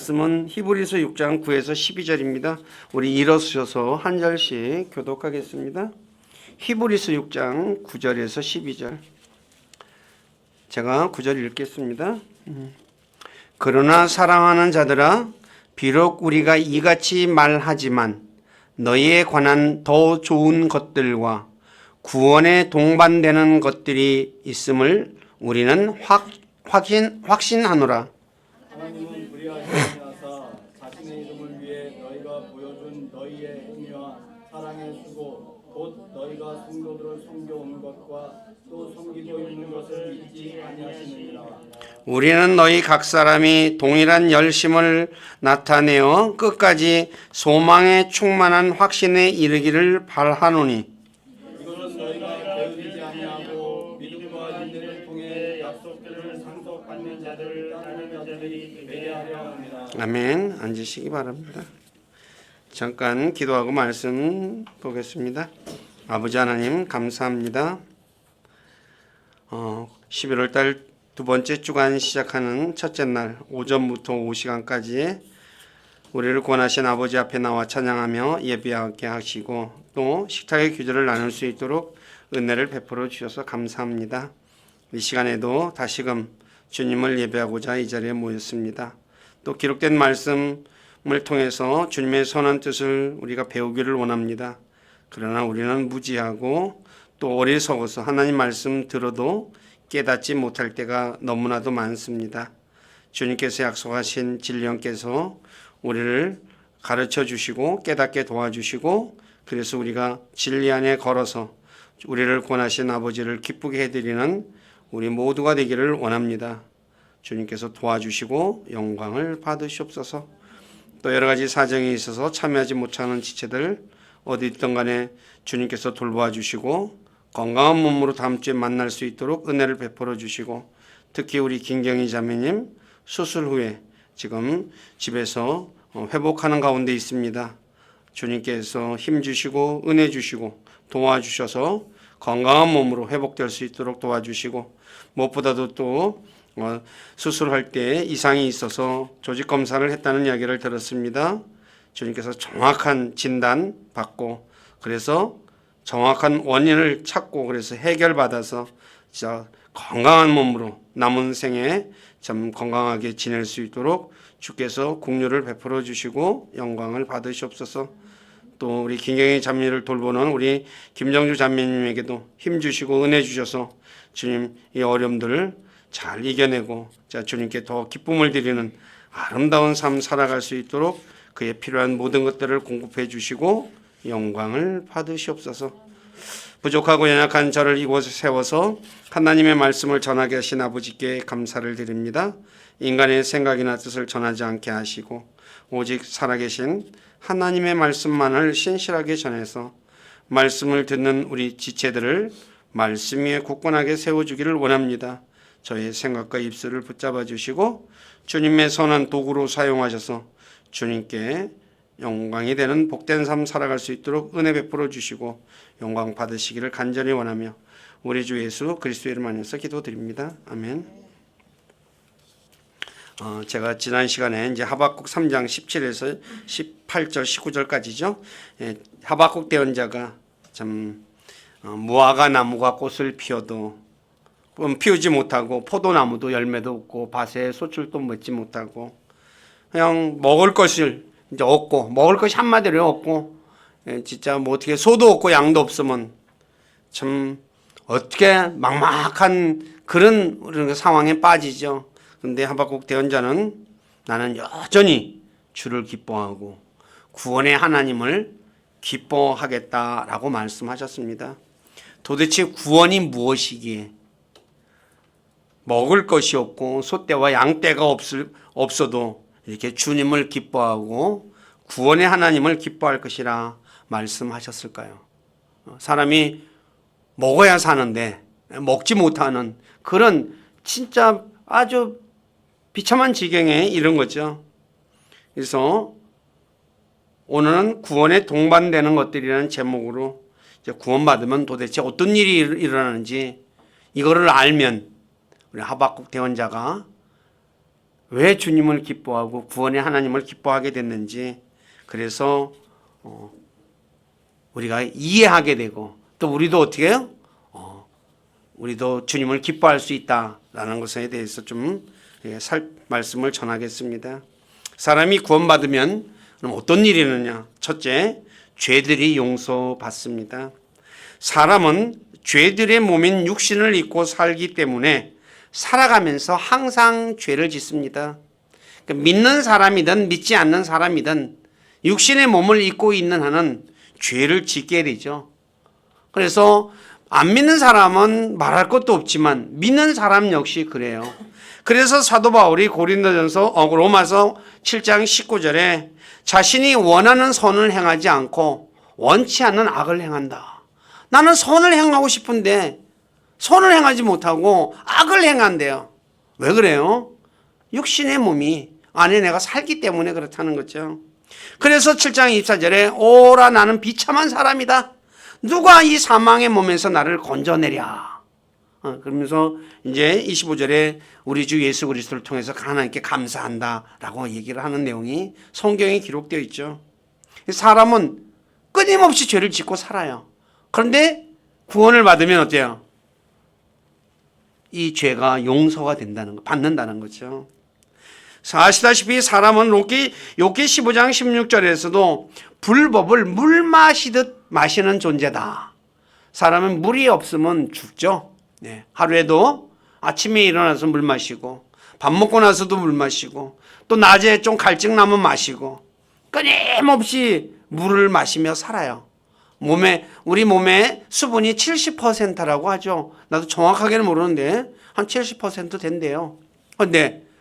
말씀은 히브리서 6장 9에서 12절입니다. 우리 일어서셔서 한 절씩 교독하겠습니다. 히브리서 6장 9절에서 12절. 제가 9절 읽겠습니다. 그러나 사랑하는 자들아, 비록 우리가 이같이 말하지만 너희에 관한 더 좋은 것들과 구원에 동반되는 것들이 있음을 우리는 확신하노라. 하나님은 불의하지 아니하사 자신의 이름을 위해 너희가 보여준 너희의 행위와 사랑의 수고 곧 너희가 성도들을 섬겨온 것과 또 섬기고 있는 것을 잊지 아니하시느니라. 우리는 너희 각 사람이 동일한 열심을 나타내어 끝까지 소망에 충만한 확신에 이르기를 바라노니 이것은 너희가 게으르지 아니하고 믿음과 인내를 통해 약속들을 상속받는 자들을 따르는 자들이 되게 하려 합니다. 아멘. 앉으시기 바랍니다. 잠깐 기도하고 말씀 보겠습니다. 아버지 하나님 감사합니다. 11월 달 두 번째 주간 시작하는 첫째 날 오전부터 오후 시간까지 우리를 권하신 아버지 앞에 나와 찬양하며 예배하게 하시고 또 식탁의 규제를 나눌 수 있도록 은혜를 베풀어 주셔서 감사합니다. 이 시간에도 다시금 주님을 예배하고자 이 자리에 모였습니다. 또 기록된 말씀을 통해서 주님의 선한 뜻을 우리가 배우기를 원합니다. 그러나 우리는 무지하고 또 어리석어서 하나님 말씀 들어도 깨닫지 못할 때가 너무나도 많습니다. 주님께서 약속하신 진리형께서 우리를 가르쳐 주시고 깨닫게 도와주시고 그래서 우리가 진리 안에 걸어서 우리를 권하신 아버지를 기쁘게 해드리는 우리 모두가 되기를 원합니다. 주님께서 도와주시고 영광을 받으시옵소서. 또 여러 가지 사정이 있어서 참여하지 못하는 지체들 어디 있든 간에 주님께서 돌보아 주시고 건강한 몸으로 다음 주에 만날 수 있도록 은혜를 베풀어 주시고 특히 우리 김경희 자매님 수술 후에 지금 집에서 회복하는 가운데 있습니다. 주님께서 힘 주시고 은혜 주시고 도와주셔서 건강한 몸으로 회복될 수 있도록 도와주시고 무엇보다도 또 수술할 때 이상이 있어서 조직 검사를 했다는 이야기를 들었습니다. 주님께서 정확한 진단 받고 그래서 정확한 원인을 찾고 그래서 해결받아서 진짜 건강한 몸으로 남은 생에 참 건강하게 지낼 수 있도록 주께서 긍휼을 베풀어 주시고 영광을 받으시옵소서. 또 우리 김경희 자매를 돌보는 우리 김정주 자매님에게도 힘 주시고 은혜 주셔서 주님 이 어려움들을 잘 이겨내고 자 주님께 더 기쁨을 드리는 아름다운 삶 살아갈 수 있도록 그에 필요한 모든 것들을 공급해 주시고 영광을 받으시옵소서. 부족하고 연약한 저를 이곳에 세워서 하나님의 말씀을 전하게 하신 아버지께 감사를 드립니다. 인간의 생각이나 뜻을 전하지 않게 하시고 오직 살아계신 하나님의 말씀만을 신실하게 전해서 말씀을 듣는 우리 지체들을 말씀 위에 굳건하게 세워주기를 원합니다. 저의 생각과 입술을 붙잡아 주시고 주님의 선한 도구로 사용하셔서 주님께 영광이 되는 복된 삶 살아갈 수 있도록 은혜 베풀어 주시고 영광 받으시기를 간절히 원하며 우리 주 예수 그리스도의 이름 안에서 기도드립니다. 아멘. 제가 지난 시간에 이제 하박국 3장 17에서 18절 19절까지죠. 하박국 대언자가 참 무화과 나무가 꽃을 피워도 피우지 못하고 포도나무도 열매도 없고 밭에 소출도 맺지 못하고 그냥 먹을 것을 이제 없고 먹을 것이 한마디로 없고 진짜 뭐 어떻게 소도 없고 양도 없으면 참 어떻게 막막한 그런 상황에 빠지죠. 그런데 하박국 대언자는 나는 여전히 주를 기뻐하고 구원의 하나님을 기뻐하겠다라고 말씀하셨습니다. 도대체 구원이 무엇이기에 먹을 것이 없고 소떼와 양떼가 없어도 이렇게 주님을 기뻐하고 구원의 하나님을 기뻐할 것이라 말씀하셨을까요? 사람이 먹어야 사는데 먹지 못하는 그런 진짜 아주 비참한 지경에 이른 거죠. 그래서 오늘은 구원에 동반되는 것들이라는 제목으로 이제 구원받으면 도대체 어떤 일이 일어나는지 이거를 알면 우리 하박국 대언자가 왜 주님을 기뻐하고 구원의 하나님을 기뻐하게 됐는지, 그래서 우리가 이해하게 되고, 또 우리도 어떻게 해요? 우리도 주님을 기뻐할 수 있다라는 것에 대해서 좀 말씀을 전하겠습니다. 사람이 구원받으면 그럼 어떤 일이 있느냐? 첫째, 죄들이 용서받습니다. 사람은 죄들의 몸인 육신을 입고 살기 때문에 살아가면서 항상 죄를 짓습니다. 믿는 사람이든 믿지 않는 사람이든 육신의 몸을 입고 있는 한은 죄를 짓게 되죠. 그래서 안 믿는 사람은 말할 것도 없지만 믿는 사람 역시 그래요. 그래서 사도 바울이 로마서 7장 19절에 자신이 원하는 선을 행하지 않고 원치 않는 악을 행한다. 나는 선을 행하고 싶은데 선을 행하지 못하고 악을 행한대요. 왜 그래요? 육신의 몸이 안에 내가 살기 때문에 그렇다는 거죠. 그래서 7장 24절에 오라 나는 비참한 사람이다. 누가 이 사망의 몸에서 나를 건져내랴. 그러면서 이제 25절에 우리 주 예수 그리스도를 통해서 하나님께 감사한다라고 얘기를 하는 내용이 성경에 기록되어 있죠. 사람은 끊임없이 죄를 짓고 살아요. 그런데 구원을 받으면 어때요? 이 죄가 용서가 된다는 거, 받는다는 거죠. 아시다시피 사람은 욥기 15장 16절에서도 불법을 물 마시듯 마시는 존재다. 사람은 물이 없으면 죽죠. 하루에도 아침에 일어나서 물 마시고 밥 먹고 나서도 물 마시고 또 낮에 좀 갈증 나면 마시고 끊임없이 물을 마시며 살아요. 우리 몸에 수분이 70%라고 하죠. 나도 정확하게는 모르는데 한 70% 된대요.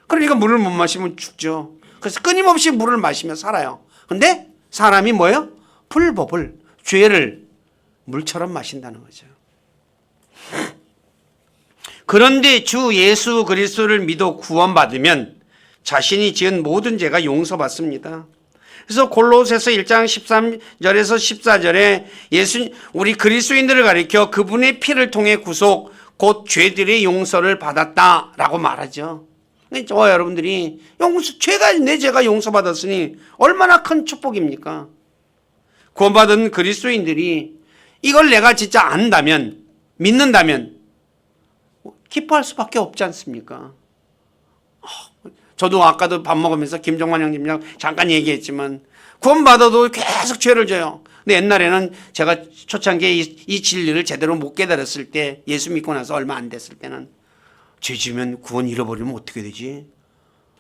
그러니까 물을 못 마시면 죽죠. 그래서 끊임없이 물을 마시며 살아요. 근데 사람이 뭐예요? 불법을, 죄를 물처럼 마신다는 거죠. 그런데 주 예수 그리스도를 믿어 구원받으면 자신이 지은 모든 죄가 용서받습니다. 그래서 골로새서 1장 13절에서 14절에 우리 그리스도인들을 가리켜 그분의 피를 통해 구속, 곧 죄들의 용서를 받았다라고 말하죠. 저와 여러분들이 내 죄가 용서받았으니 얼마나 큰 축복입니까? 구원받은 그리스도인들이 이걸 내가 진짜 안다면, 믿는다면 기뻐할 수밖에 없지 않습니까? 저도 아까도 밥 먹으면서 김정만 형님이랑 잠깐 얘기했지만 구원받아도 계속 죄를 져요. 근데 옛날에는 제가 초창기에 이 진리를 제대로 못 깨달았을 때, 예수 믿고 나서 얼마 안 됐을 때는 죄 지으면 구원 잃어버리면 어떻게 되지?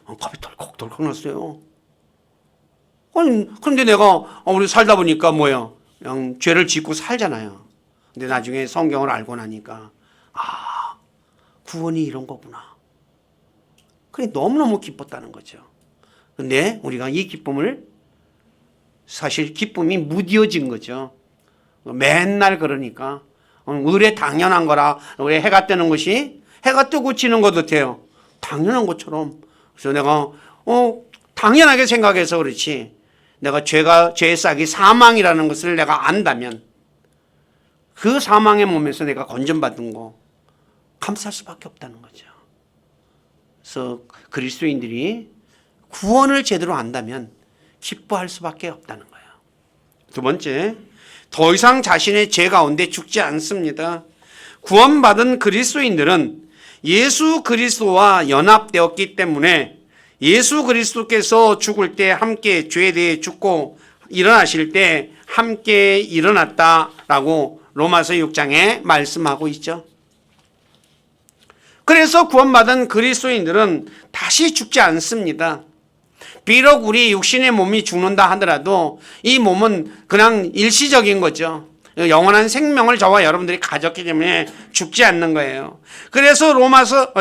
겁이 덜컥 났어요. 그런데 내가 우리 살다 보니까 뭐예요? 그냥 죄를 짓고 살잖아요. 근데 나중에 성경을 알고 나니까 구원이 이런 거구나. 그게 너무너무 기뻤다는 거죠. 근데 우리가 이 기쁨을, 사실 기쁨이 무뎌진 거죠. 맨날 그러니까 의뢰 당연한 거라. 왜 해가 뜨는 것이 해가 뜨고 지는 것 같아요. 당연한 것처럼. 그래서 내가 당연하게 생각해서 그렇지, 내가 죄의 싹이 사망이라는 것을 내가 안다면 그 사망의 몸에서 내가 건전받은 거 감사할 수밖에 없다는 거죠. 그래서 그리스도인들이 구원을 제대로 안다면 기뻐할 수밖에 없다는 거예요. 두 번째, 더 이상 자신의 죄 가운데 죽지 않습니다. 구원받은 그리스도인들은 예수 그리스도와 연합되었기 때문에 예수 그리스도께서 죽을 때 함께 죄에 대해 죽고 일어나실 때 함께 일어났다라고 로마서 6장에 말씀하고 있죠. 그래서 구원받은 그리스도인들은 다시 죽지 않습니다. 비록 우리 육신의 몸이 죽는다 하더라도 이 몸은 그냥 일시적인 거죠. 영원한 생명을 저와 여러분들이 가졌기 때문에 죽지 않는 거예요. 그래서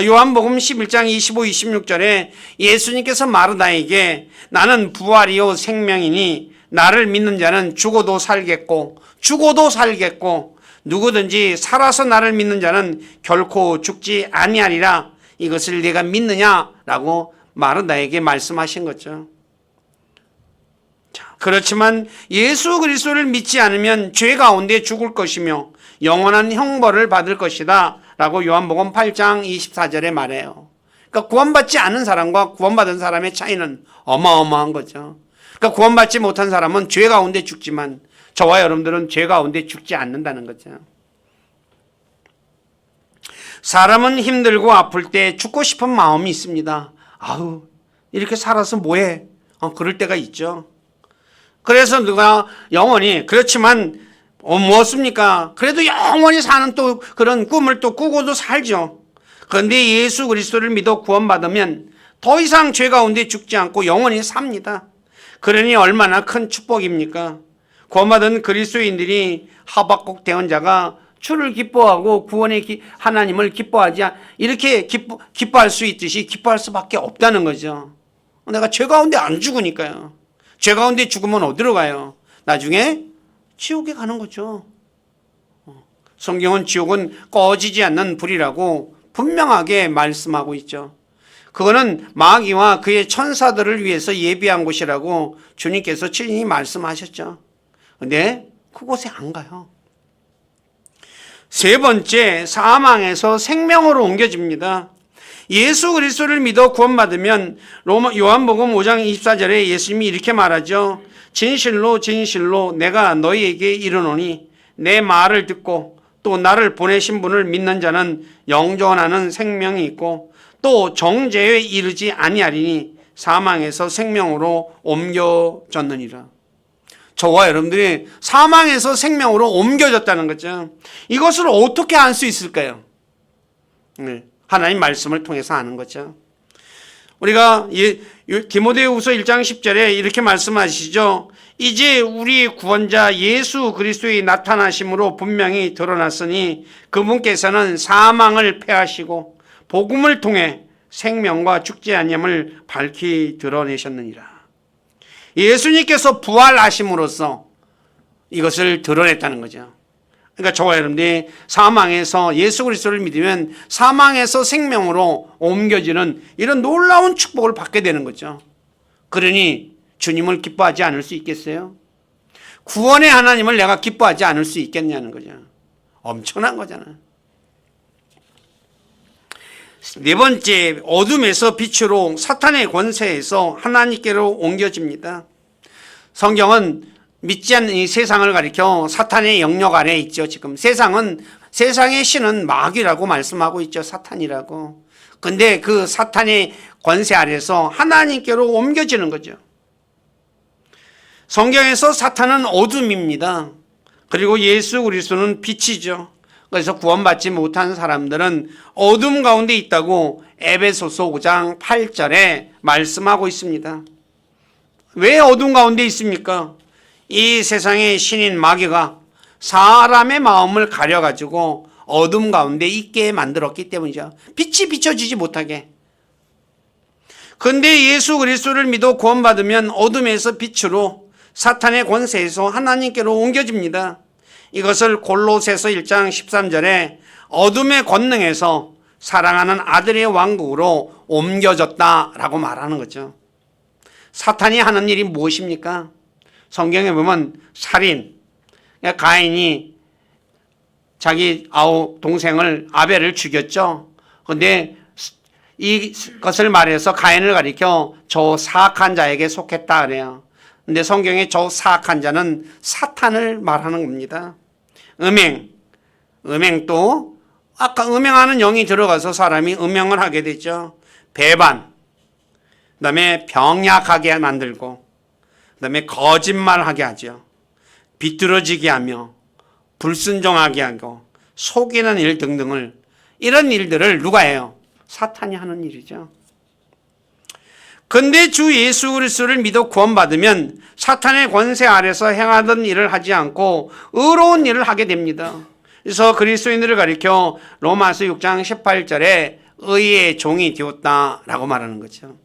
요한복음 11장 25, 26절에 예수님께서 마르다에게 나는 부활이요 생명이니 나를 믿는 자는 죽어도 살겠고 누구든지 살아서 나를 믿는 자는 결코 죽지 아니하리라. 이것을 네가 믿느냐라고 마르다에게 말씀하신 거죠. 그렇지만 예수 그리스도를 믿지 않으면 죄 가운데 죽을 것이며 영원한 형벌을 받을 것이다 라고 요한복음 8장 24절에 말해요. 그러니까 구원받지 않은 사람과 구원받은 사람의 차이는 어마어마한 거죠. 그러니까 구원받지 못한 사람은 죄 가운데 죽지만 저와 여러분들은 죄 가운데 죽지 않는다는 거죠. 사람은 힘들고 아플 때 죽고 싶은 마음이 있습니다. 아우, 이렇게 살아서 뭐해? 그럴 때가 있죠. 그래서 누가 영원히, 그렇지만 무엇입니까? 그래도 영원히 사는 또 그런 꿈을 또 꾸고도 살죠. 그런데 예수 그리스도를 믿어 구원받으면 더 이상 죄 가운데 죽지 않고 영원히 삽니다. 그러니 얼마나 큰 축복입니까? 구원받은 그리스도인들이 하박국 대언자가 주를 기뻐하고 구원의 하나님을 기뻐하지 이렇게 기뻐할 수 있듯이 기뻐할 수밖에 없다는 거죠. 내가 죄 가운데 안 죽으니까요. 죄 가운데 죽으면 어디로 가요? 나중에 지옥에 가는 거죠. 성경은 지옥은 꺼지지 않는 불이라고 분명하게 말씀하고 있죠. 그거는 마귀와 그의 천사들을 위해서 예비한 곳이라고 주님께서 친히 말씀하셨죠. 근데 그곳에 안 가요. 세 번째, 사망에서 생명으로 옮겨집니다. 예수 그리스도를 믿어 구원받으면 요한복음 5장 24절에 예수님이 이렇게 말하죠. 진실로 진실로 내가 너희에게 이르노니 내 말을 듣고 또 나를 보내신 분을 믿는 자는 영존하는 생명이 있고 또 정죄에 이르지 아니하리니 사망에서 생명으로 옮겨졌느니라. 저와 여러분들이 사망에서 생명으로 옮겨졌다는 거죠. 이것을 어떻게 알 수 있을까요? 하나님 말씀을 통해서 아는 거죠. 우리가 디모데후서 1장 10절에 이렇게 말씀하시죠. 이제 우리 구원자 예수 그리스도의 나타나심으로 분명히 드러났으니 그분께서는 사망을 패하시고 복음을 통해 생명과 죽지 아니함을 밝히 드러내셨느니라. 예수님께서 부활하심으로써 이것을 드러냈다는 거죠. 그러니까 저와 여러분들이 사망에서 예수 그리스도를 믿으면 사망에서 생명으로 옮겨지는 이런 놀라운 축복을 받게 되는 거죠. 그러니 주님을 기뻐하지 않을 수 있겠어요? 구원의 하나님을 내가 기뻐하지 않을 수 있겠냐는 거죠. 엄청난 거잖아요. 네 번째, 어둠에서 빛으로 사탄의 권세에서 하나님께로 옮겨집니다. 성경은 믿지 않는 이 세상을 가리켜 사탄의 영역 아래에 있죠. 지금 세상의 신은 마귀라고 말씀하고 있죠. 사탄이라고. 근데 그 사탄의 권세 아래에서 하나님께로 옮겨지는 거죠. 성경에서 사탄은 어둠입니다. 그리고 예수 그리스도는 빛이죠. 그래서 구원받지 못한 사람들은 어둠 가운데 있다고 에베소서 5장 8절에 말씀하고 있습니다. 왜 어둠 가운데 있습니까? 이 세상의 신인 마귀가 사람의 마음을 가려가지고 어둠 가운데 있게 만들었기 때문이죠. 빛이 비춰지지 못하게. 그런데 예수 그리스도를 믿어 구원받으면 어둠에서 빛으로 사탄의 권세에서 하나님께로 옮겨집니다. 이것을 골로새서 1장 13절에 어둠의 권능에서 사랑하는 아들의 왕국으로 옮겨졌다라고 말하는 거죠. 사탄이 하는 일이 무엇입니까? 성경에 보면 살인, 가인이 자기 동생을 아벨을 죽였죠. 그런데 이것을 말해서 가인을 가리켜 저 사악한 자에게 속했다 그래요. 근데 성경에 저 사악한 자는 사탄을 말하는 겁니다. 음행도 아까 음행하는 영이 들어가서 사람이 음행을 하게 되죠. 배반, 그다음에 병약하게 만들고, 그다음에 거짓말하게 하죠. 비뚤어지게 하며 불순종하게 하고 속이는 일 등등을, 이런 일들을 누가 해요? 사탄이 하는 일이죠. 근데 주 예수 그리스도를 믿어 구원받으면 사탄의 권세 아래서 행하던 일을 하지 않고 의로운 일을 하게 됩니다. 그래서 그리스도인들을 가리켜 로마서 6장 18절에 의의 종이 되었다라고 말하는 거죠.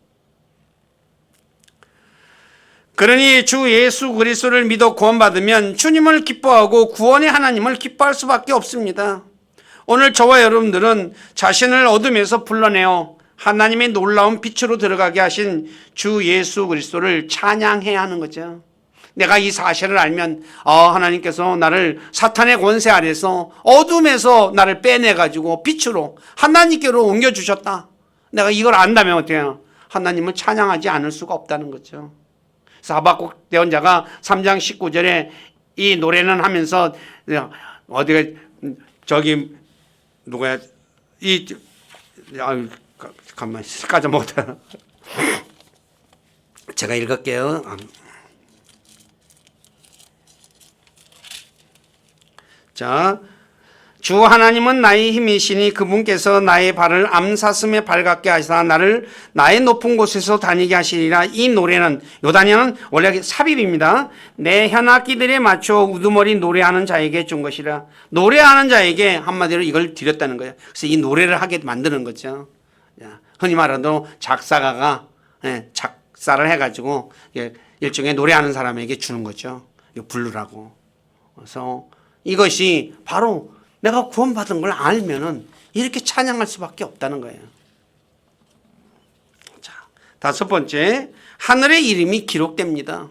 그러니 주 예수 그리스도를 믿어 구원받으면 주님을 기뻐하고 구원의 하나님을 기뻐할 수밖에 없습니다. 오늘 저와 여러분들은 자신을 어둠에서 불러내어 하나님의 놀라운 빛으로 들어가게 하신 주 예수 그리스도를 찬양해야 하는 거죠. 내가 이 사실을 알면 하나님께서 나를 사탄의 권세 아래서 어둠에서 나를 빼내가지고 빛으로 하나님께로 옮겨주셨다. 내가 이걸 안다면 어떻게 해요? 하나님을 찬양하지 않을 수가 없다는 거죠. 그래서 하박국 대언자가 3장 19절에 이 노래는 하면서 어디가 저기 누구야 잠깐만 까져먹었다. 제가 읽을게요. 자, 주 하나님은 나의 힘이시니 그분께서 나의 발을 암사슴에 발같게 하시사 나를 나의 높은 곳에서 다니게 하시리라. 이 노래는, 요 단어는 원래 삽입입니다. 내 현악기들에 맞춰 우두머리 노래하는 자에게 준 것이라. 노래하는 자에게 한마디로 이걸 드렸다는 거예요. 그래서 이 노래를 하게 만드는 거죠. 흔히 말하는 작사가가 작사를 해가지고 일종의 노래하는 사람에게 주는 거죠. 이거 부르라고. 그래서 이것이 바로 내가 구원받은 걸 알면은 이렇게 찬양할 수밖에 없다는 거예요. 자, 다섯 번째, 하늘의 이름이 기록됩니다.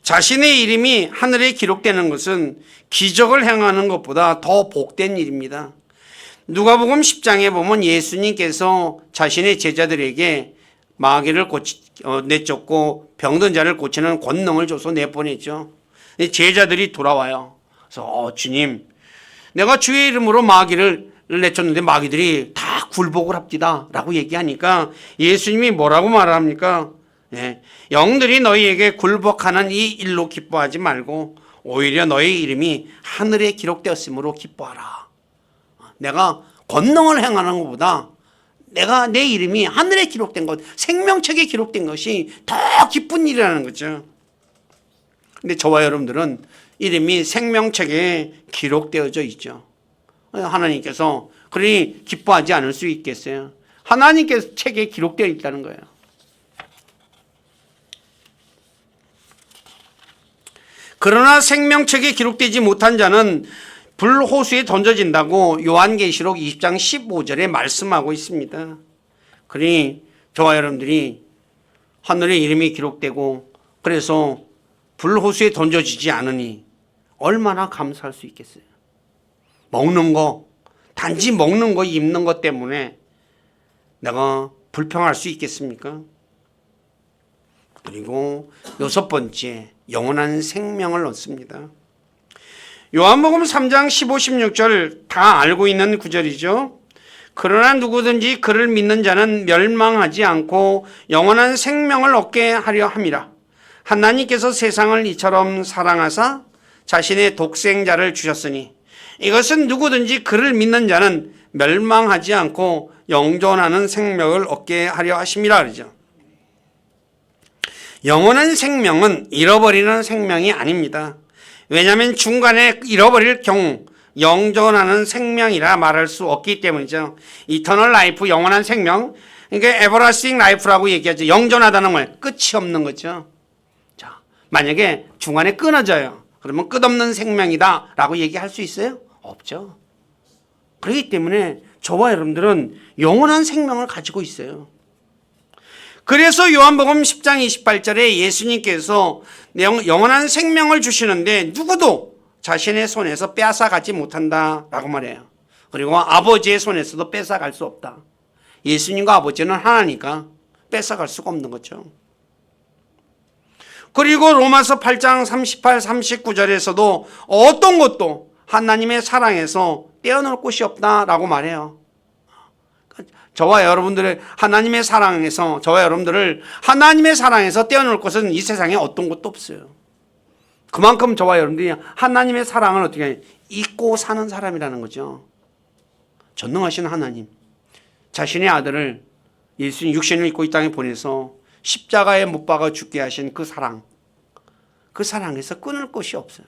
자신의 이름이 하늘에 기록되는 것은 기적을 행하는 것보다 더 복된 일입니다. 누가복음 10장에 보면 예수님께서 자신의 제자들에게 마귀를 내쫓고 병든 자를 고치는 권능을 줘서 내보냈죠. 제자들이 돌아와요. 그래서 주님, 내가 주의 이름으로 마귀를 내쫓는데 마귀들이 다 굴복을 합디다 라고 얘기하니까 예수님이 뭐라고 말합니까? 영들이 너희에게 굴복하는 이 일로 기뻐하지 말고 오히려 너희 이름이 하늘에 기록되었으므로 기뻐하라. 내가 권능을 행하는 것보다 내가 내 이름이 하늘에 기록된 것, 생명책에 기록된 것이 더 기쁜 일이라는 거죠. 근데 저와 여러분들은 이름이 생명책에 기록되어져 있죠. 하나님께서 그러니 기뻐하지 않을 수 있겠어요? 하나님께서 책에 기록되어 있다는 거예요. 그러나 생명책에 기록되지 못한 자는 불호수에 던져진다고 요한계시록 20장 15절에 말씀하고 있습니다. 그러니 저와 여러분들이 하늘의 이름이 기록되고 그래서 불호수에 던져지지 않으니 얼마나 감사할 수 있겠어요. 먹는 거, 단지 먹는 거, 입는 것 때문에 내가 불평할 수 있겠습니까? 그리고 여섯 번째, 영원한 생명을 얻습니다. 요한복음 3장 15, 16절 다 알고 있는 구절이죠. 그러나 누구든지 그를 믿는 자는 멸망하지 않고 영원한 생명을 얻게 하려 함이라. 하나님께서 세상을 이처럼 사랑하사 자신의 독생자를 주셨으니 이것은 누구든지 그를 믿는 자는 멸망하지 않고 영존하는 생명을 얻게 하려 하심이라 그러죠. 영원한 생명은 잃어버리는 생명이 아닙니다. 왜냐하면 중간에 잃어버릴 경우 영존하는 생명이라 말할 수 없기 때문이죠. 이터널 라이프, 영원한 생명, 그러니까 에버라스팅 라이프라고 얘기하죠. 영존하다는 말, 끝이 없는 거죠. 자, 만약에 중간에 끊어져요. 그러면 끝없는 생명이다 라고 얘기할 수 있어요? 없죠. 그렇기 때문에 저와 여러분들은 영원한 생명을 가지고 있어요. 그래서 요한복음 10장 28절에 예수님께서 영원한 생명을 주시는데 누구도 자신의 손에서 빼앗아가지 못한다라고 말해요. 그리고 아버지의 손에서도 뺏어갈 수 없다. 예수님과 아버지는 하나니까 뺏어갈 수가 없는 거죠. 그리고 로마서 8장 38, 39절에서도 어떤 것도 하나님의 사랑에서 떼어놓을 곳이 없다라고 말해요. 저와 여러분들을 하나님의 사랑에서 떼어놓을 것은 이 세상에 어떤 것도 없어요. 그만큼 저와 여러분들이 하나님의 사랑을 어떻게 잊고 사는 사람이라는 거죠. 전능하신 하나님, 자신의 아들을 예수님 육신을 입고 이 땅에 보내서 십자가에 못 박아 죽게 하신 그 사랑, 그 사랑에서 끊을 곳이 없어요.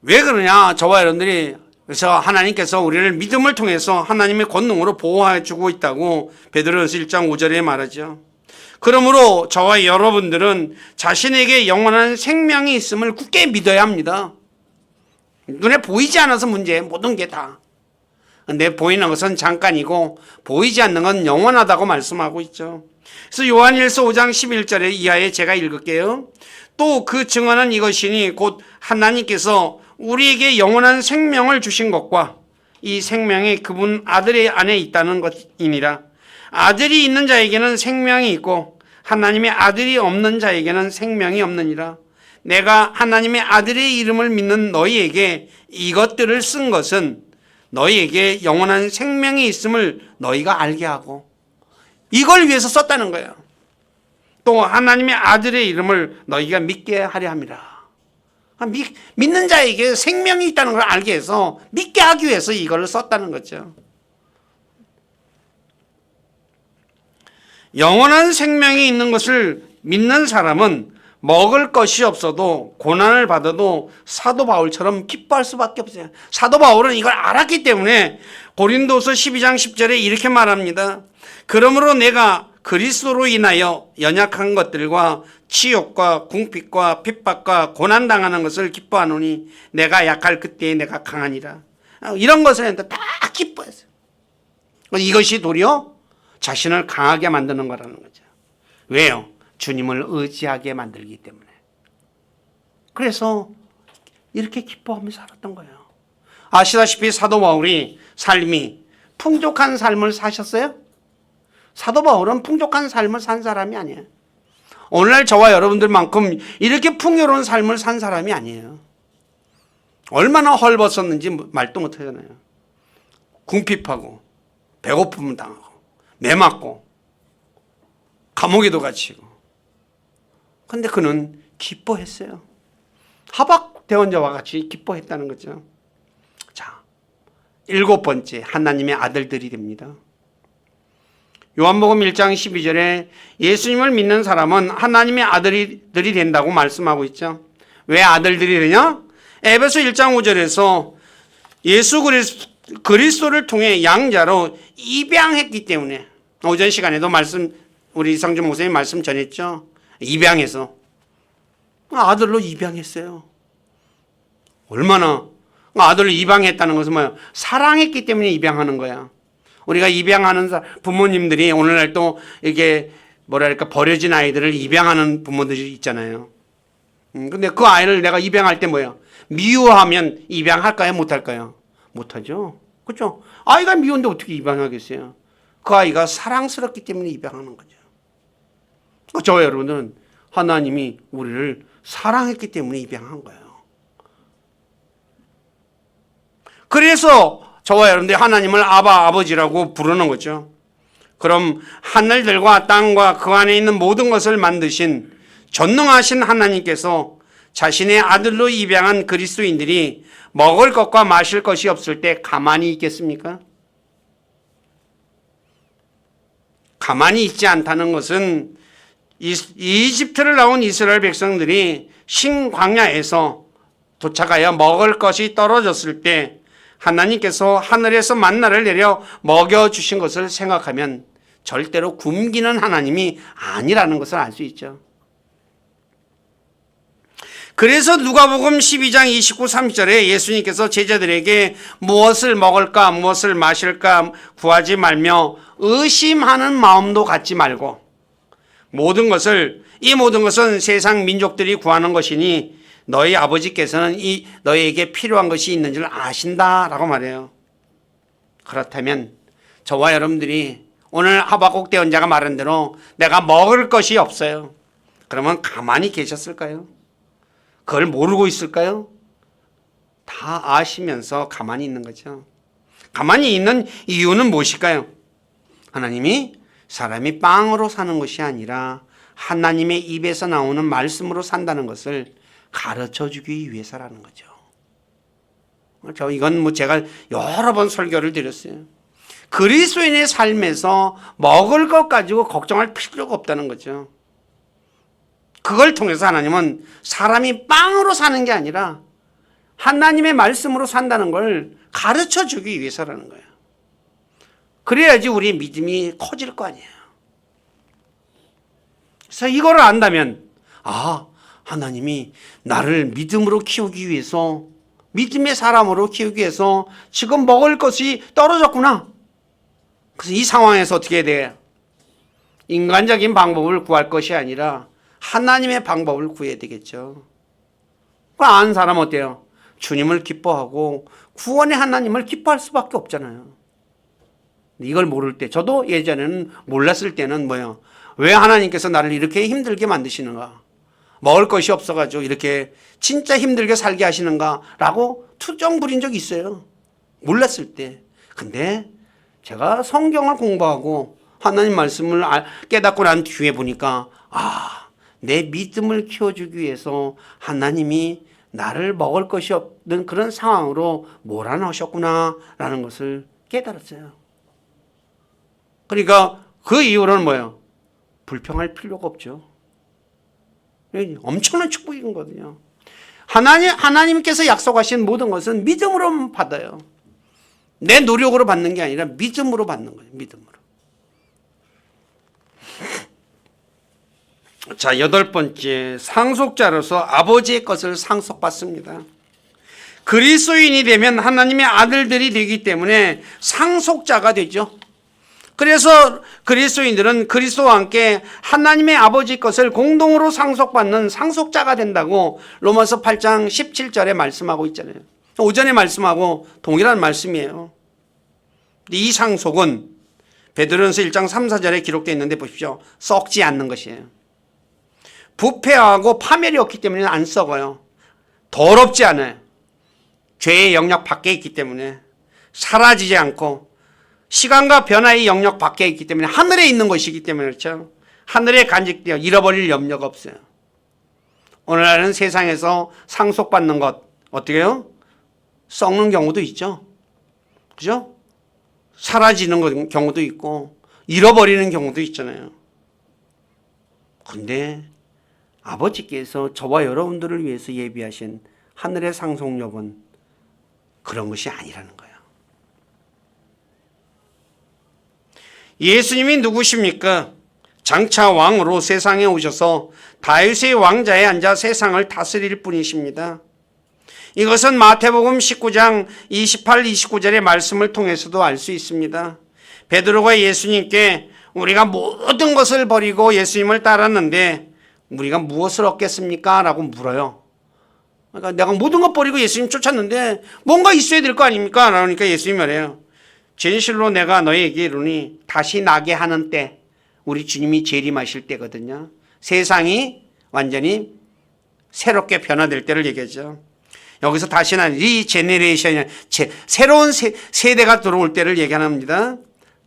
왜 그러냐? 저와 여러분들이 그래서 하나님께서 우리를 믿음을 통해서 하나님의 권능으로 보호해 주고 있다고 베드로전서 1장 5절에 말하죠. 그러므로 저와 여러분들은 자신에게 영원한 생명이 있음을 굳게 믿어야 합니다. 눈에 보이지 않아서 문제, 모든 게 다. 근데 보이는 것은 잠깐이고 보이지 않는 건 영원하다고 말씀하고 있죠. 그래서 요한일서 5장 11절에 이하에 제가 읽을게요. 또 그 증언은 이것이니 곧 하나님께서 우리에게 영원한 생명을 주신 것과 이 생명이 그분 아들의 안에 있다는 것이니라. 아들이 있는 자에게는 생명이 있고 하나님의 아들이 없는 자에게는 생명이 없느니라. 내가 하나님의 아들의 이름을 믿는 너희에게 이것들을 쓴 것은 너희에게 영원한 생명이 있음을 너희가 알게 하고, 이걸 위해서 썼다는 거예요. 또 하나님의 아들의 이름을 너희가 믿게 하려 함이라. 믿는 자에게 생명이 있다는 걸 알게 해서 믿게 하기 위해서 이걸 썼다는 거죠. 영원한 생명이 있는 것을 믿는 사람은 먹을 것이 없어도 고난을 받아도 사도 바울처럼 기뻐할 수밖에 없어요. 사도 바울은 이걸 알았기 때문에 고린도서 12장 10절에 이렇게 말합니다. 그러므로 내가 그리스도로 인하여 연약한 것들과 치욕과 궁핍과 핍박과 고난당하는 것을 기뻐하노니 내가 약할 그때에 내가 강하니라. 이런 것을 했는데 다 기뻐했어요. 이것이 도리어 자신을 강하게 만드는 거라는 거죠. 왜요? 주님을 의지하게 만들기 때문에. 그래서 이렇게 기뻐하며 살았던 거예요. 아시다시피 사도 바울이 삶이 풍족한 삶을 사셨어요? 사도 바울은 풍족한 삶을 산 사람이 아니에요. 오늘날 저와 여러분들만큼 이렇게 풍요로운 삶을 산 사람이 아니에요. 얼마나 헐벗었는지 말도 못하잖아요. 궁핍하고 배고픔을 당하고 매맞고 감옥에도 갇히고. 근데 그는 기뻐했어요. 하박 대원자와 같이 기뻐했다는 거죠. 자, 7번째, 하나님의 아들들이 됩니다. 요한복음 1장 12절에 예수님을 믿는 사람은 하나님의 아들들이 된다고 말씀하고 있죠. 왜 아들들이 되냐? 에베소 1장 5절에서 예수 그리스도를 통해 양자로 입양했기 때문에, 오전 시간에도 우리 이상준 목사님 말씀 전했죠. 입양해서 아들로 입양했어요. 얼마나 아들로 입양했다는 것은 뭐예요? 사랑했기 때문에 입양하는 거야. 우리가 입양하는 부모님들이 오늘날 또 이게 뭐랄까 버려진 아이들을 입양하는 부모들이 있잖아요. 근데 그 아이를 내가 입양할 때 뭐예요? 미워하면 입양할까요? 못할까요? 못하죠. 그렇죠? 아이가 미운데 어떻게 입양하겠어요? 그 아이가 사랑스럽기 때문에 입양하는 거죠. 저와 여러분은 하나님이 우리를 사랑했기 때문에 입양한 거예요. 그래서 저와 여러분들이 하나님을 아버지라고 부르는 거죠. 그럼 하늘들과 땅과 그 안에 있는 모든 것을 만드신 전능하신 하나님께서 자신의 아들로 입양한 그리스도인들이 먹을 것과 마실 것이 없을 때 가만히 있겠습니까? 가만히 있지 않다는 것은 이집트를 나온 이스라엘 백성들이 신광야에서 도착하여 먹을 것이 떨어졌을 때 하나님께서 하늘에서 만나를 내려 먹여주신 것을 생각하면 절대로 굶기는 하나님이 아니라는 것을 알 수 있죠. 그래서 누가복음 12장 29, 30절에 예수님께서 제자들에게 무엇을 먹을까 무엇을 마실까 구하지 말며 의심하는 마음도 갖지 말고, 이 모든 것은 세상 민족들이 구하는 것이니 너희 아버지께서는 너희에게 필요한 것이 있는 줄 아신다라고 말해요. 그렇다면 저와 여러분들이 오늘 하박국 대언자가 말한 대로 내가 먹을 것이 없어요. 그러면 가만히 계셨을까요? 그걸 모르고 있을까요? 다 아시면서 가만히 있는 거죠. 가만히 있는 이유는 무엇일까요? 하나님이 사람이 빵으로 사는 것이 아니라 하나님의 입에서 나오는 말씀으로 산다는 것을 가르쳐 주기 위해서라는 거죠. 이건 제가 여러 번 설교를 드렸어요. 그리스도인의 삶에서 먹을 것 가지고 걱정할 필요가 없다는 거죠. 그걸 통해서 하나님은 사람이 빵으로 사는 게 아니라 하나님의 말씀으로 산다는 걸 가르쳐 주기 위해서라는 거예요. 그래야지 우리의 믿음이 커질 거 아니에요. 그래서 이거를 안다면 하나님이 나를 믿음으로 키우기 위해서, 믿음의 사람으로 키우기 위해서 지금 먹을 것이 떨어졌구나. 그래서 이 상황에서 어떻게 해야 돼요? 인간적인 방법을 구할 것이 아니라 하나님의 방법을 구해야 되겠죠. 그 아는 사람 어때요? 주님을 기뻐하고 구원의 하나님을 기뻐할 수밖에 없잖아요. 이걸 모를 때, 저도 예전에는 몰랐을 때는 뭐예요? 왜 하나님께서 나를 이렇게 힘들게 만드시는가? 먹을 것이 없어가지고 이렇게 진짜 힘들게 살게 하시는가라고 투정 부린 적이 있어요. 몰랐을 때. 근데 제가 성경을 공부하고 하나님 말씀을 깨닫고 난 뒤에 보니까 내 믿음을 키워주기 위해서 하나님이 나를 먹을 것이 없는 그런 상황으로 몰아넣으셨구나라는 것을 깨달았어요. 그러니까 그 이후로는 뭐예요? 불평할 필요가 없죠. 엄청난 축복이거든요. 하나님께서 약속하신 모든 것은 믿음으로 받아요. 내 노력으로 받는 게 아니라 믿음으로 받는 거예요. 믿음으로. 자, 8번째, 상속자로서 아버지의 것을 상속받습니다. 그리스도인이 되면 하나님의 아들들이 되기 때문에 상속자가 되죠. 그래서 그리스도인들은 그리스도와 함께 하나님의 아버지 것을 공동으로 상속받는 상속자가 된다고 로마서 8장 17절에 말씀하고 있잖아요. 오전에 말씀하고 동일한 말씀이에요. 이 상속은 베드로전서 1장 3, 4절에 기록되어 있는데 보십시오. 썩지 않는 것이에요. 부패하고 파멸이 없기 때문에 안 썩어요. 더럽지 않아요. 죄의 영역 밖에 있기 때문에 사라지지 않고 시간과 변화의 영역 밖에 있기 때문에 하늘에 있는 것이기 때문에 그렇죠. 하늘에 간직되어 잃어버릴 염려가 없어요. 오늘날은 세상에서 상속받는 것 어떻게 해요? 썩는 경우도 있죠. 그죠? 사라지는 경우도 있고 잃어버리는 경우도 있잖아요. 근데 아버지께서 저와 여러분들을 위해서 예비하신 하늘의 상속력은 그런 것이 아니라는 거예요. 예수님이 누구십니까? 장차 왕으로 세상에 오셔서 다윗의 왕자에 앉아 세상을 다스릴 분이십니다. 이것은 마태복음 19장 28, 29절의 말씀을 통해서도 알 수 있습니다. 베드로가 예수님께 우리가 모든 것을 버리고 예수님을 따랐는데 우리가 무엇을 얻겠습니까? 라고 물어요. 그러니까 내가 모든 것 버리고 예수님 쫓았는데 뭔가 있어야 될 거 아닙니까? 그러니까 예수님이 말해요. 진실로 내가 너희에게 이르니 다시 나게 하는 때, 우리 주님이 재림하실 때거든요. 세상이 완전히 새롭게 변화될 때를 얘기하죠. 여기서 다시는 리제네레이션, 새로운 세대가 들어올 때를 얘기합니다.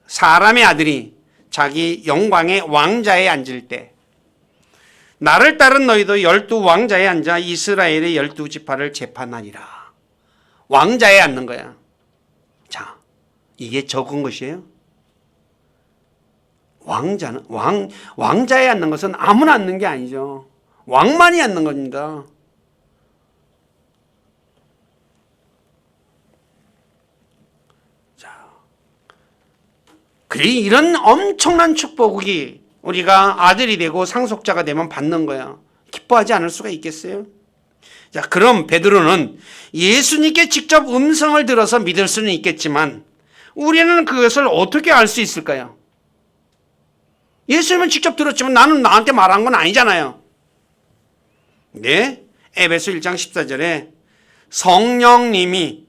사람의 아들이 자기 영광의 왕자에 앉을 때, 나를 따른 너희도 12왕자에 앉아 이스라엘의 12지파를 재판하리라. 왕자에 앉는 거야. 자, 이게 적은 것이에요. 왕자에 앉는 것은 아무나 앉는 게 아니죠. 왕만이 앉는 겁니다. 자, 그래 이런 엄청난 축복이 우리가 아들이 되고 상속자가 되면 받는 거야. 기뻐하지 않을 수가 있겠어요? 자, 그럼 베드로는 예수님께 직접 음성을 들어서 믿을 수는 있겠지만 우리는 그것을 어떻게 알 수 있을까요? 예수님은 직접 들었지만 나는 나한테 말한 건 아니잖아요. 네, 에베소 1장 14절에 성령님이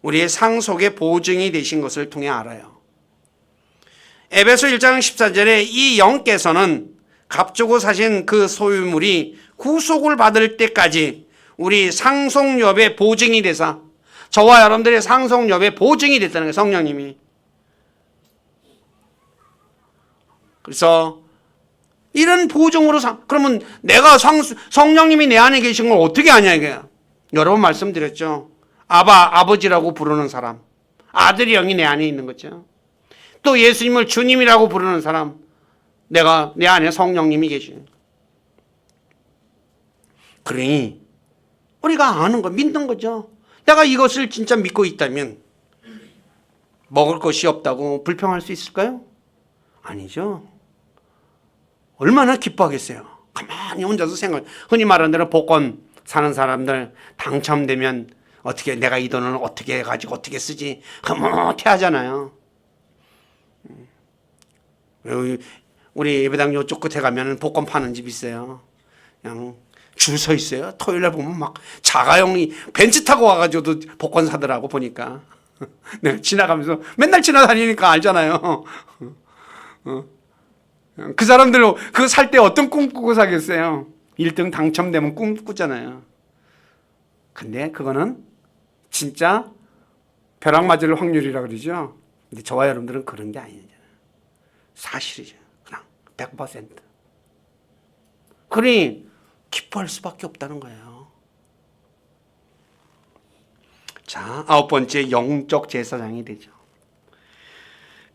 우리의 상속의 보증이 되신 것을 통해 알아요. 에베소 1장 14절에 이 영께서는 값주고 사신 그 소유물이 구속을 받을 때까지 우리 상속력의 보증이 되사 저와 여러분들의 상속력의 보증이 됐다는 거예요. 성령님이. 그래서 이런 보증으로 그러면 내가 성령님이 내 안에 계신 걸 어떻게 아냐 이거야. 여러 번 말씀드렸죠. 아버지라고 부르는 사람, 아들의 영이 내 안에 있는 거죠. 또 예수님을 주님이라고 부르는 사람, 내가 내 안에 성령님이 계시는 거예요. 그러니 우리가 아는 거, 믿는 거죠. 내가 이것을 진짜 믿고 있다면 먹을 것이 없다고 불평할 수 있을까요? 아니죠. 얼마나 기뻐하겠어요. 가만히 혼자서 생각. 흔히 말하는 대로 복권 사는 사람들 당첨되면 어떻게 내가 이 돈을 어떻게 해가지고 어떻게 쓰지 흐뭇해 하잖아요. 우리 예배당 요쪽 끝에 가면 복권 파는 집 있어요. 그냥 줄 서 있어요. 토요일날 보면 막 자가용이 벤츠 타고 와가지고도 복권 사더라고 보니까. 내가 지나가면서 맨날 지나다니니까 알잖아요. 그 사람들 그거 살 때 어떤 꿈 꾸고 사겠어요? 1등 당첨되면 꿈 꾸잖아요. 근데 그거는 진짜 벼락 맞을 확률이라 그러죠. 근데 저와 여러분들은 그런 게 아니잖아요. 사실이죠. 그냥 100%. 그러니 기뻐할 수밖에 없다는 거예요. 자, 9번째 영적 제사장이 되죠.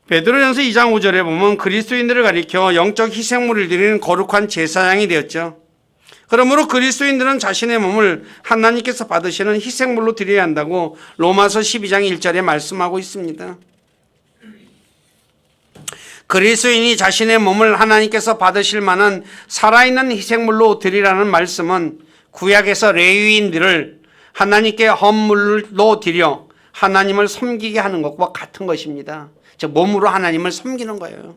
베드로전서 2장 5절에 보면 그리스도인들을 가리켜 영적 희생물을 드리는 거룩한 제사장이 되었죠. 그러므로 그리스도인들은 자신의 몸을 하나님께서 받으시는 희생물로 드려야 한다고 로마서 12장 1절에 말씀하고 있습니다. 그리스도인이 자신의 몸을 하나님께서 받으실 만한 살아있는 희생물로 드리라는 말씀은 구약에서 레위인들을 하나님께 헌물로 드려 하나님을 섬기게 하는 것과 같은 것입니다. 즉 몸으로 하나님을 섬기는 거예요.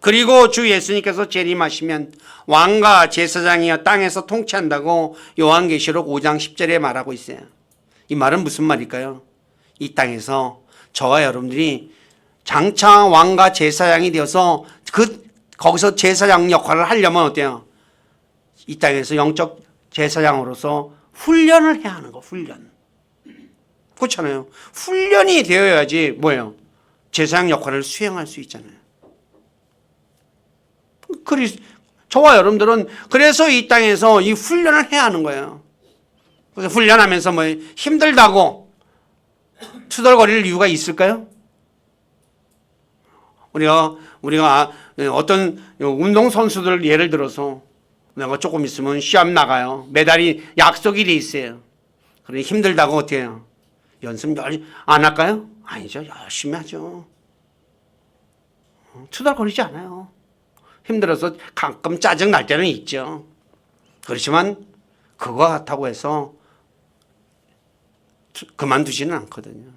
그리고 주 예수님께서 재림하시면 왕과 제사장이여 땅에서 통치한다고 요한계시록 5장 10절에 말하고 있어요. 이 말은 무슨 말일까요? 이 땅에서 저와 여러분들이 장차 왕과 제사장이 되어서 거기서 제사장 역할을 하려면 어때요? 이 땅에서 영적 제사장으로서 훈련을 해야 하는 거, 훈련. 그렇잖아요. 훈련이 되어야지 뭐예요? 제사장 역할을 수행할 수 있잖아요. 저와 여러분들은 그래서 이 땅에서 이 훈련을 해야 하는 거예요. 그래서 훈련하면서 뭐 힘들다고 투덜거릴 이유가 있을까요? 우리가 어떤 운동선수들 예를 들어서 내가 조금 있으면 시합 나가요. 메달이 약속이 돼 있어요. 그러니 힘들다고 어떻게 해요? 연습 안 할까요? 아니죠. 열심히 하죠. 투덜거리지 않아요. 힘들어서 가끔 짜증 날 때는 있죠. 그렇지만 그거 같다고 해서 그만두지는 않거든요.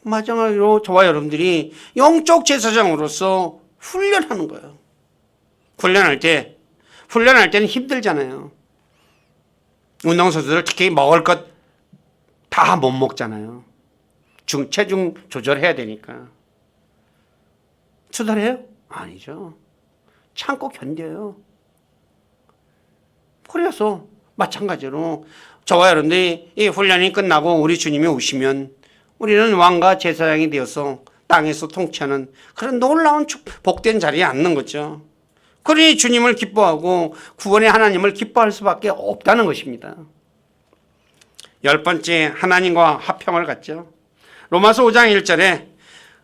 마지막으로 저와 여러분들이 영적 제사장으로서 훈련하는 거예요. 훈련할 때는 힘들잖아요. 운동선수들 특히 먹을 것 다 못 먹잖아요. 체중 조절해야 되니까. 투덜해요? 아니죠. 참고 견뎌요. 그래서 마찬가지로 저와 여러분들이 이 훈련이 끝나고 우리 주님이 오시면 우리는 왕과 제사장이 되어서 땅에서 통치하는 그런 놀라운 복된 자리에 앉는 거죠. 그러니 주님을 기뻐하고 구원의 하나님을 기뻐할 수밖에 없다는 것입니다. 10번째, 하나님과 화평을 갖죠. 로마서 5장 1절에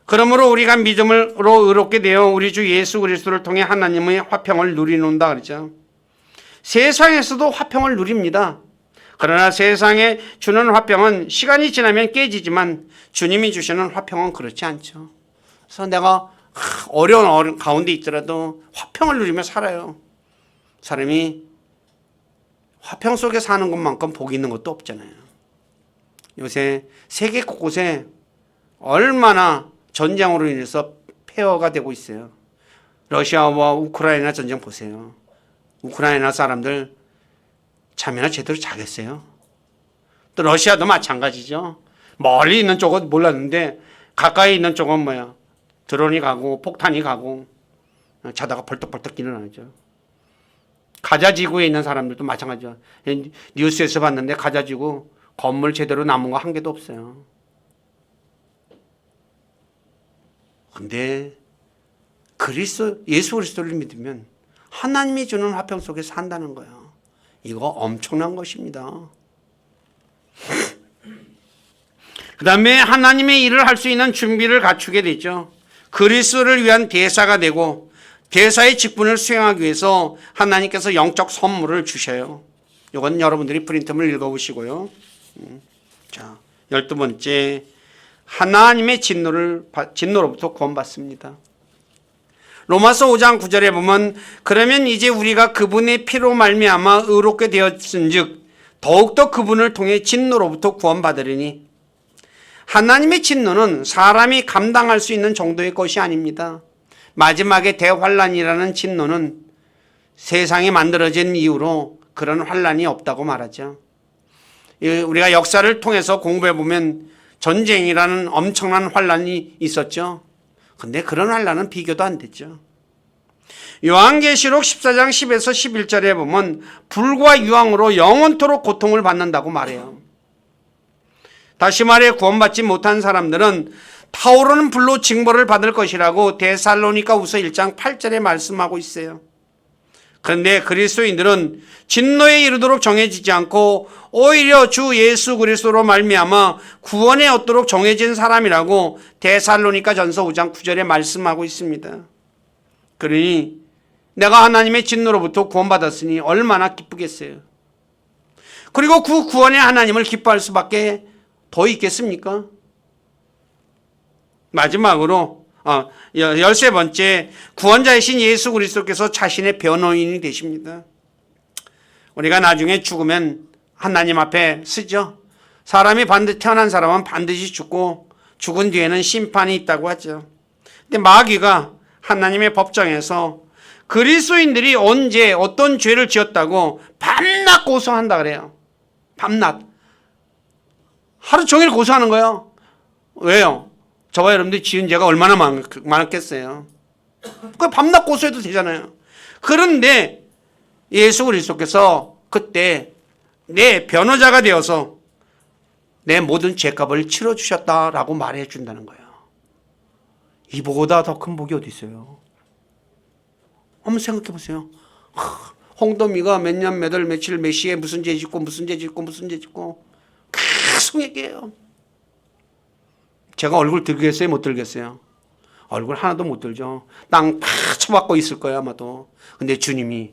그러므로 우리가 믿음으로 의롭게 되어 우리 주 예수 그리스도를 통해 하나님의 화평을 누리는다 그러죠. 세상에서도 화평을 누립니다. 그러나 세상에 주는 화평은 시간이 지나면 깨지지만 주님이 주시는 화평은 그렇지 않죠. 그래서 내가 어려운 가운데 있더라도 화평을 누리며 살아요. 사람이 화평 속에 사는 것만큼 복이 있는 것도 없잖아요. 요새 세계 곳곳에 얼마나 전쟁으로 인해서 폐허가 되고 있어요. 러시아와 우크라이나 전쟁 보세요. 우크라이나 사람들 잠이나 제대로 자겠어요? 또 러시아도 마찬가지죠. 멀리 있는 쪽은 몰랐는데 가까이 있는 쪽은 뭐야? 드론이 가고 폭탄이 가고 자다가 벌떡벌떡 일어나죠. 가자지구에 있는 사람들도 마찬가지죠. 뉴스에서 봤는데 가자지구 건물 제대로 남은 거 한 개도 없어요. 근데 예수 그리스도를 믿으면 하나님이 주는 화평 속에 산다는 거예요. 이거 엄청난 것입니다. 그 다음에 하나님의 일을 할 수 있는 준비를 갖추게 되죠. 그리스도를 위한 대사가 되고 대사의 직분을 수행하기 위해서 하나님께서 영적 선물을 주셔요. 이건 여러분들이 프린트를 읽어보시고요. 자, 12번째, 하나님의 진노로부터 구원받습니다. 로마서 5장 9절에 보면 그러면 이제 우리가 그분의 피로 말미암아 의롭게 되었은즉 더욱더 그분을 통해 진노로부터 구원받으리니. 하나님의 진노는 사람이 감당할 수 있는 정도의 것이 아닙니다. 마지막에 대환란이라는 진노는 세상이 만들어진 이후로 그런 환란이 없다고 말하죠. 우리가 역사를 통해서 공부해 보면 전쟁이라는 엄청난 환란이 있었죠. 근데 그런 환란은 비교도 안 됐죠. 요한계시록 14장 10에서 11절에 보면 불과 유황으로 영원토록 고통을 받는다고 말해요. 다시 말해 구원받지 못한 사람들은 타오르는 불로 징벌을 받을 것이라고 데살로니가후서 1장 8절에 말씀하고 있어요. 그런데 그리스도인들은 진노에 이르도록 정해지지 않고 오히려 주 예수 그리스도로 말미암아 구원에 얻도록 정해진 사람이라고 데살로니가전서 5장 9절에 말씀하고 있습니다. 그러니 내가 하나님의 진노로부터 구원받았으니 얼마나 기쁘겠어요. 그리고 그 구원에 하나님을 기뻐할 수밖에 더 있겠습니까? 마지막으로 13번째, 구원자이신 예수 그리스도께서 자신의 변호인이 되십니다. 우리가 나중에 죽으면 하나님 앞에 서죠. 사람이 태어난 사람은 반드시 죽고 죽은 뒤에는 심판이 있다고 하죠. 근데 마귀가 하나님의 법정에서 그리스도인들이 언제 어떤 죄를 지었다고 밤낮 고소한다 그래요. 밤낮. 하루 종일 고소하는 거예요. 왜요? 저와 여러분들이 지은 죄가 얼마나 많았겠어요. 그 밤낮 고소해도 되잖아요. 그런데 예수 그리스도께서 그때 내 변호자가 되어서 내 모든 죄값을 치러주셨다라고 말해 준다는 거예요. 이보다 더 큰 복이 어디 있어요? 한번 생각해 보세요. 홍도미가 몇 년 몇 월 며칠 몇 시에 무슨 죄 짓고 무슨 죄 짓고 무슨 죄 짓고 계속 얘기해요. 제가 얼굴 들겠어요? 못 들겠어요? 얼굴 하나도 못 들죠. 땅 다 쳐박고 있을 거예요 아마도. 근데 주님이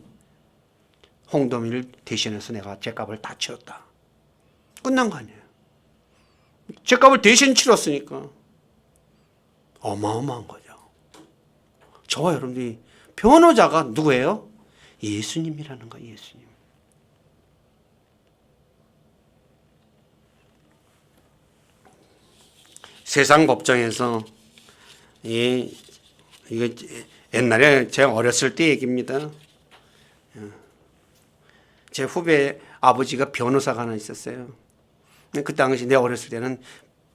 홍도미를 대신해서 내가 죄값을 다 치렀다. 끝난 거 아니에요. 죄값을 대신 치렀으니까 어마어마한 거죠. 저와 여러분들이 변호자가 누구예요? 예수님이라는 거예요. 예수님. 세상 법정에서 이게 옛날에 제가 어렸을 때 얘기입니다. 제 후배 아버지가 변호사가 하나 있었어요. 그 당시 내 어렸을 때는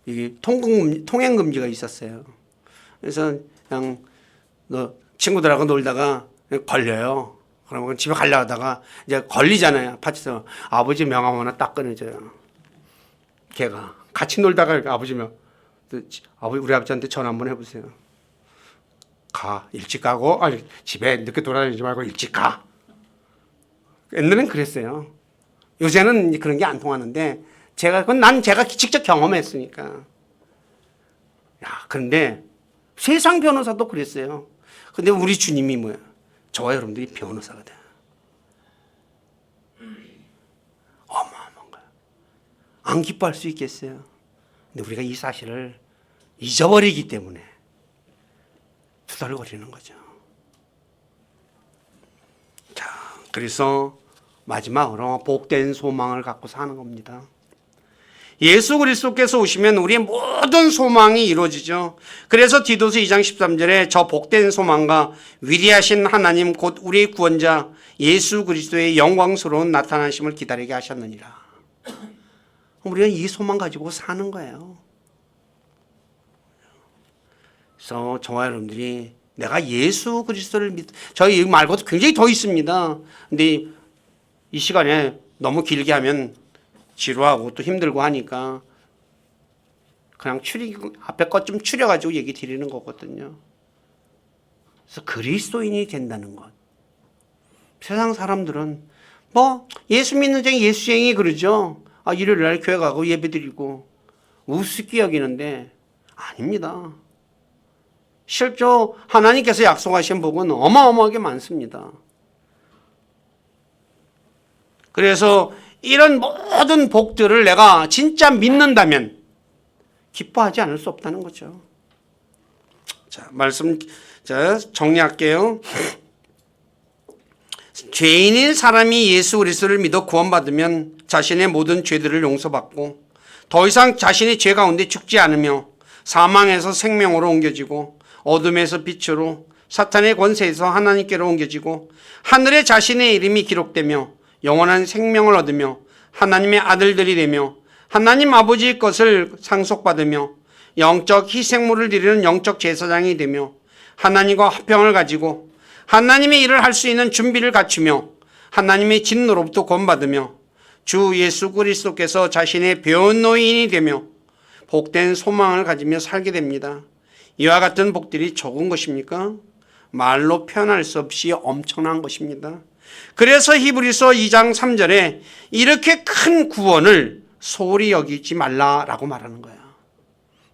이게 통행금지가 있었어요. 그래서 그냥 너 친구들하고 놀다가 걸려요. 그러면 집에 가려고 하다가 이제 걸리잖아요. 파치서 아버지 명함 하나 딱 꺼내줘요. 걔가 같이 놀다가 아버지 우리 아버지한테 전화 한번 해보세요. 가. 일찍 가고 아니 집에 늦게 돌아다니지 말고 일찍 가. 옛날엔 그랬어요. 요새는 그런 게 안 통하는데 난 제가 직접 경험했으니까. 그런데 세상 변호사도 그랬어요. 근데 우리 주님이 뭐야? 저와 여러분들이 변호사가 돼요. 어마어마한 거야. 안 기뻐할 수 있겠어요? 근데 우리가 이 사실을 잊어버리기 때문에 투덜거리는 거죠. 자, 그래서 마지막으로 복된 소망을 갖고 사는 겁니다. 예수 그리스도께서 오시면 우리의 모든 소망이 이루어지죠. 그래서 디도서 2장 13절에 저 복된 소망과 위대하신 하나님 곧 우리의 구원자 예수 그리스도의 영광스러운 나타나심을 기다리게 하셨느니라. 우리가 이 소망 가지고 사는 거예요. 그래서 저와 여러분들이 내가 예수 그리스도를 저희 말고도 굉장히 더 있습니다. 근데 이 시간에 너무 길게 하면 지루하고 또 힘들고 하니까 그냥 앞에 것 좀 추려가지고 얘기 드리는 거거든요. 그래서 그리스도인이 된다는 것. 세상 사람들은 예수 믿는 쟁이 예수쟁이 그러죠. 일요일 날 교회 가고 예배 드리고 우습게 여기는데 아닙니다. 실제 하나님께서 약속하신 복은 어마어마하게 많습니다. 그래서 이런 모든 복들을 내가 진짜 믿는다면 기뻐하지 않을 수 없다는 거죠. 자, 정리할게요. 죄인인 사람이 예수 그리스도를 믿어 구원받으면 자신의 모든 죄들을 용서받고 더 이상 자신의 죄 가운데 죽지 않으며 사망에서 생명으로 옮겨지고 어둠에서 빛으로 사탄의 권세에서 하나님께로 옮겨지고 하늘에 자신의 이름이 기록되며 영원한 생명을 얻으며 하나님의 아들들이 되며 하나님 아버지의 것을 상속받으며 영적 희생물을 드리는 영적 제사장이 되며 하나님과 화평을 가지고 하나님의 일을 할 수 있는 준비를 갖추며 하나님의 진노로부터 구원받으며 주 예수 그리스도께서 자신의 변호인이 되며 복된 소망을 가지며 살게 됩니다. 이와 같은 복들이 적은 것입니까? 말로 표현할 수 없이 엄청난 것입니다. 그래서 히브리서 2장 3절에 이렇게 큰 구원을 소홀히 여기지 말라라고 말하는 거야.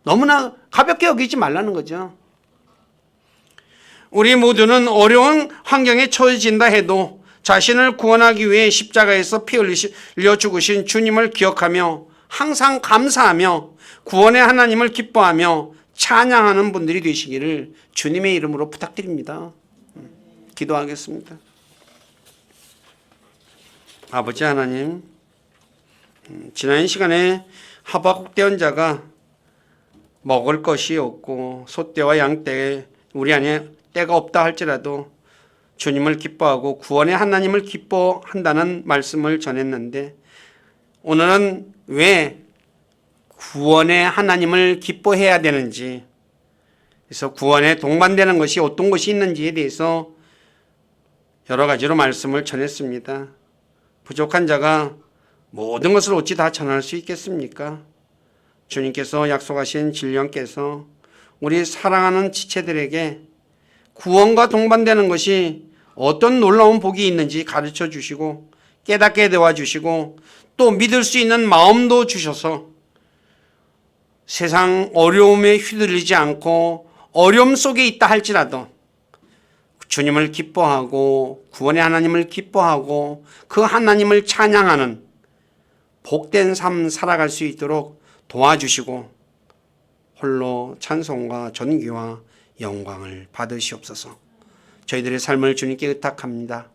너무나 가볍게 여기지 말라는 거죠. 우리 모두는 어려운 환경에 처해진다 해도 자신을 구원하기 위해 십자가에서 피 흘려 죽으신 주님을 기억하며 항상 감사하며 구원의 하나님을 기뻐하며 찬양하는 분들이 되시기를 주님의 이름으로 부탁드립니다. 기도하겠습니다. 아버지 하나님, 지난 시간에 하박국 대언자가 먹을 것이 없고 소떼와 양떼 우리 안에 때가 없다 할지라도 주님을 기뻐하고 구원의 하나님을 기뻐한다는 말씀을 전했는데 오늘은 왜 구원의 하나님을 기뻐해야 되는지, 그래서 구원에 동반되는 것이 어떤 것이 있는지에 대해서 여러 가지로 말씀을 전했습니다. 부족한 자가 모든 것을 어찌 다 전할 수 있겠습니까? 주님께서 약속하신 진령께서 우리 사랑하는 지체들에게 구원과 동반되는 것이 어떤 놀라운 복이 있는지 가르쳐 주시고 깨닫게 도와주시고 또 믿을 수 있는 마음도 주셔서 세상 어려움에 휘둘리지 않고 어려움 속에 있다 할지라도 주님을 기뻐하고 구원의 하나님을 기뻐하고 그 하나님을 찬양하는 복된 삶 살아갈 수 있도록 도와주시고 홀로 찬송과 존귀와 영광을 받으시옵소서. 저희들의 삶을 주님께 의탁합니다.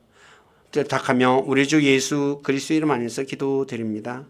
의탁하며 우리 주 예수 그리스도 이름 안에서 기도드립니다.